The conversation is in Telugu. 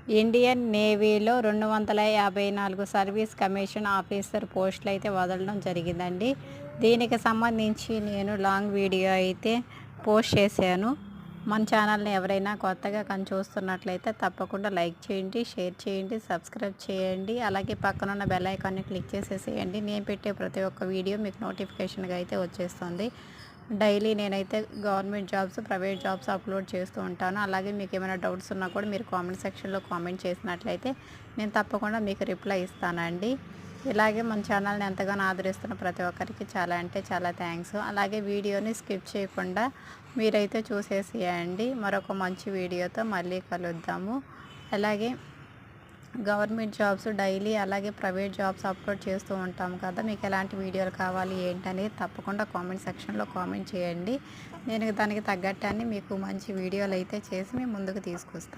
ఇండియన్ నేవీలో 254 సర్వీస్ కమిషన్ ఆఫీసర్ పోస్టులు అయితే వదలడం జరిగిందండి. దీనికి సంబంధించి నేను లాంగ్ వీడియో అయితే పోస్ట్ చేశాను. మన ఛానల్ని ఎవరైనా కొత్తగా చూస్తున్నట్లయితే తప్పకుండా లైక్ చేయండి, షేర్ చేయండి, సబ్స్క్రైబ్ చేయండి. అలాగే పక్కనున్న బెల్ ఐకాన్ని క్లిక్ చేసేసేయండి. నేను పెట్టే ప్రతి ఒక్క వీడియో మీకు నోటిఫికేషన్గా అయితే వచ్చేస్తుంది. డైలీ నేనైతే government jobs, private jobs upload చేస్తూ ఉంటాను. అలాగే మీకు ఏమైనా డౌట్స్ ఉన్నా కూడా మీరు కామెంట్ సెక్షన్లో కామెంట్ చేసినట్లయితే నేను తప్పకుండా మీకు రిప్లై ఇస్తానండి. ఇలాగే మన ఛానల్ని ఎంతగానో ఆదరిస్తున్న ప్రతి ఒక్కరికి చాలా అంటే చాలా థ్యాంక్స్. అలాగే వీడియోని స్కిప్ చేయకుండా మీరైతే చూసేసేయండి. మరొక మంచి వీడియోతో మళ్ళీ కలుద్దాము. అలాగే గవర్నమెంట్ జాబ్స్ డైలీ అలాగే ప్రైవేట్ జాబ్స్ అప్లోడ్ చేస్తూ ఉంటాము కదా. మీకు ఎలాంటి వీడియోలు కావాలి ఏంటనేది తప్పకుండా కామెంట్ సెక్షన్లో కామెంట్ చేయండి. నేను దానికి తగ్గట్టు మీకు మంచి వీడియోలు అయితే చేసి మీ ముందుకు తీసుకొస్తాను.